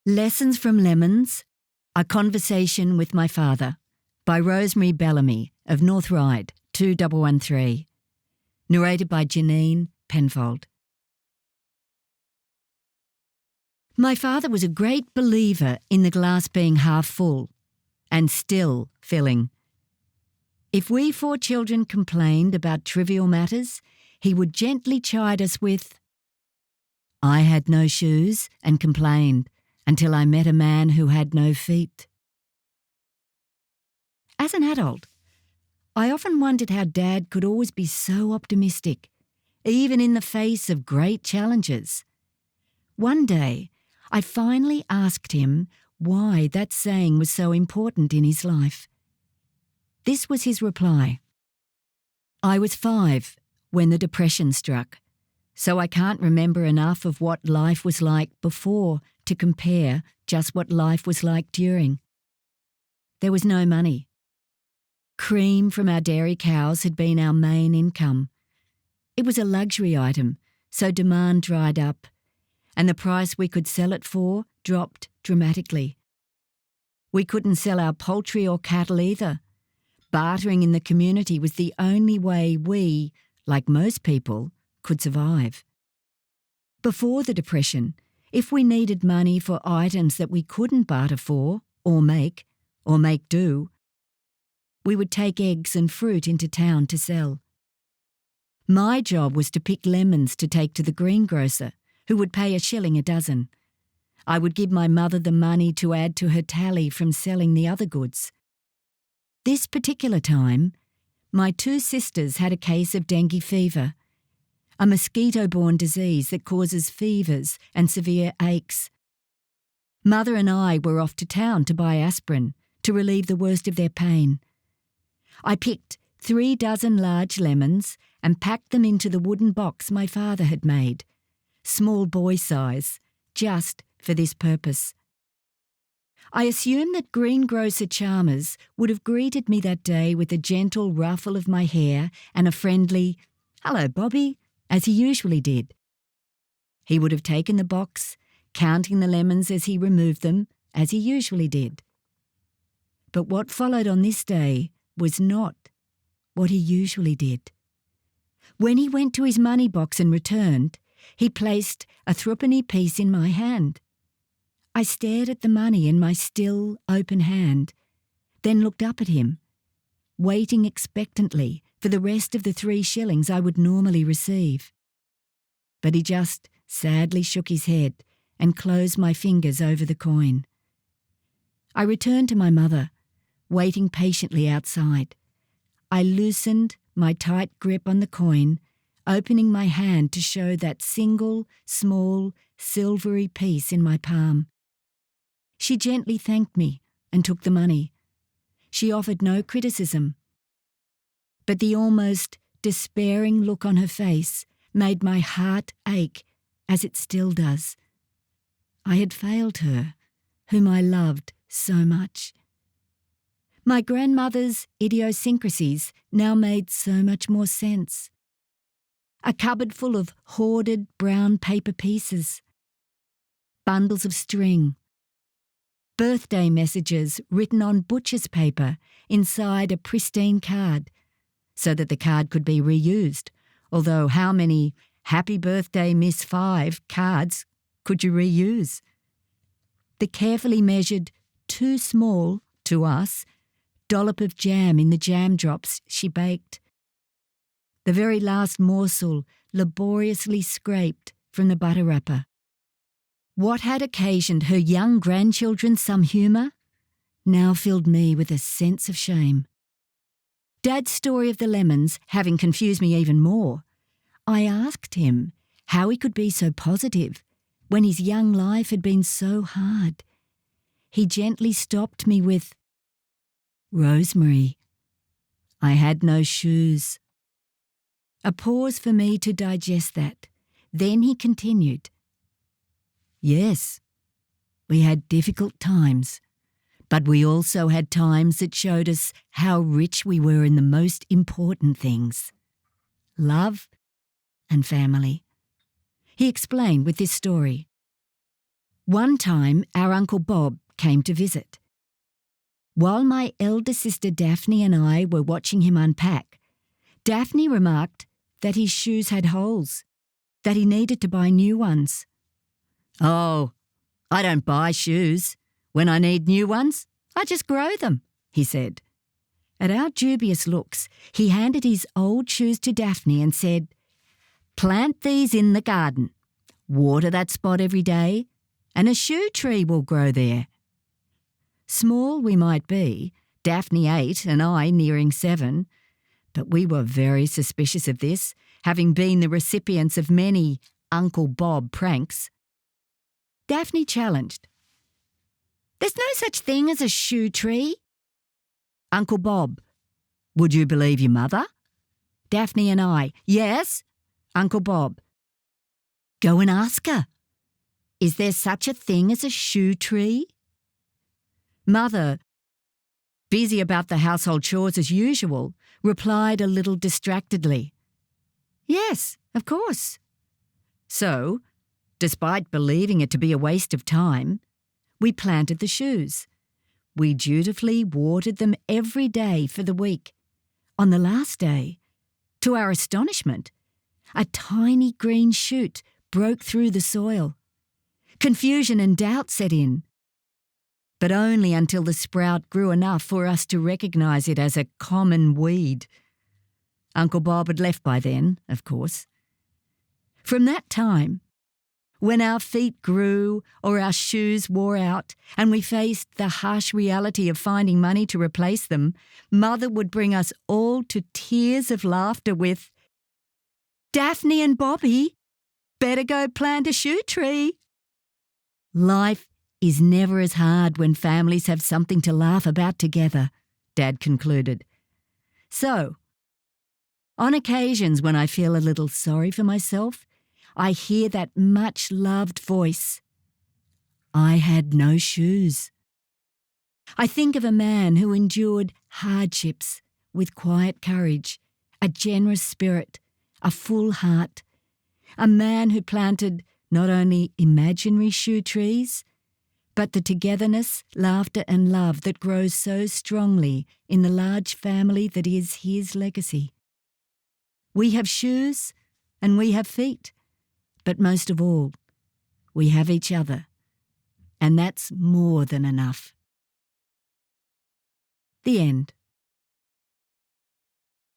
Lessons from Lemons, A Conversation with My Father by Rosemary Bellamy of North Ryde, 2113. Narrated by Janine Penfold. My father was a great believer in the glass being half full and still filling. If we 4 children complained about trivial matters, he would gently chide us with, "I had no shoes and complained until I met a man who had no feet." As an adult, I often wondered how Dad could always be so optimistic, even in the face of great challenges. One day, I finally asked him why that saying was so important in his life. This was his reply. "I was 5 when the Depression struck, so I can't remember enough of what life was like before to compare just what life was like during. There was no money. Cream from our dairy cows had been our main income. It was a luxury item, so demand dried up, and the price we could sell it for dropped dramatically. We couldn't sell our poultry or cattle either. Bartering in the community was the only way we, like most people, could survive. Before the Depression, if we needed money for items that we couldn't barter for or make do, we would take eggs and fruit into town to sell. My job was to pick lemons to take to the greengrocer, who would pay $1 a dozen. I would give my mother the money to add to her tally from selling the other goods. This particular time, my 2 sisters had a case of dengue fever, a mosquito-borne disease that causes fevers and severe aches. Mother and I were off to town to buy aspirin to relieve the worst of their pain. I picked 3 dozen large lemons and packed them into the wooden box my father had made, small boy size, just for this purpose. I assumed that greengrocer Chalmers would have greeted me that day with a gentle ruffle of my hair and a friendly, "Hello, Bobby," as he usually did. He would have taken the box, counting the lemons as he removed them, as he usually did. But what followed on this day was not what he usually did. When he went to his money box and returned, he placed a 3-penny piece in my hand. I stared at the money in my still, open hand, then looked up at him, waiting expectantly for the rest of the 3 shillings I would normally receive. But he just sadly shook his head and closed my fingers over the coin. I returned to my mother, waiting patiently outside. I loosened my tight grip on the coin, opening my hand to show that single, small, silvery piece in my palm. She gently thanked me and took the money. She offered no criticism, but the almost despairing look on her face made my heart ache, as it still does. I had failed her, whom I loved so much. My grandmother's idiosyncrasies now made so much more sense. A cupboard full of hoarded brown paper pieces, bundles of string, birthday messages written on butcher's paper inside a pristine card, so that the card could be reused, although how many "Happy Birthday Miss 5" cards could you reuse? The carefully measured, too small, to us, dollop of jam in the jam drops she baked. The very last morsel laboriously scraped from the butter wrapper. What had occasioned her young grandchildren some humour now filled me with a sense of shame. Dad's story of the lemons having confused me even more, I asked him how he could be so positive when his young life had been so hard. He gently stopped me with, "Rosemary, I had no shoes." A pause for me to digest that. Then he continued, "Yes, we had difficult times, but we also had times that showed us how rich we were in the most important things: love and family." He explained with this story. One time, our Uncle Bob came to visit. While my elder sister Daphne and I were watching him unpack, Daphne remarked that his shoes had holes, that he needed to buy new ones. "Oh, I don't buy shoes. When I need new ones, I just grow them," he said. At our dubious looks, he handed his old shoes to Daphne and said, "Plant these in the garden, water that spot every day, and a shoe tree will grow there." Small we might be, Daphne 8 and I nearing 7, but we were very suspicious of this, having been the recipients of many Uncle Bob pranks. Daphne challenged, "There's no such thing as a shoe tree." Uncle Bob, "Would you believe your mother?" Daphne and I, "Yes." Uncle Bob, "Go and ask her. Is there such a thing as a shoe tree?" Mother, busy about the household chores as usual, replied a little distractedly, "Yes, of course." So, despite believing it to be a waste of time, we planted the shoes. We dutifully watered them every day for the week. On the last day, to our astonishment, a tiny green shoot broke through the soil. Confusion and doubt set in, but only until the sprout grew enough for us to recognise it as a common weed. Uncle Bob had left by then, of course. From that time, when our feet grew or our shoes wore out and we faced the harsh reality of finding money to replace them, Mother would bring us all to tears of laughter with, "Daphne and Bobby, better go plant a shoe tree." Life is never as hard when families have something to laugh about together, Dad concluded. So, on occasions when I feel a little sorry for myself, I hear that much-loved voice, "I had no shoes." I think of a man who endured hardships with quiet courage, a generous spirit, a full heart, a man who planted not only imaginary shoe trees, but the togetherness, laughter and love that grows so strongly in the large family that is his legacy. We have shoes and we have feet, but most of all, we have each other, and that's more than enough. The end.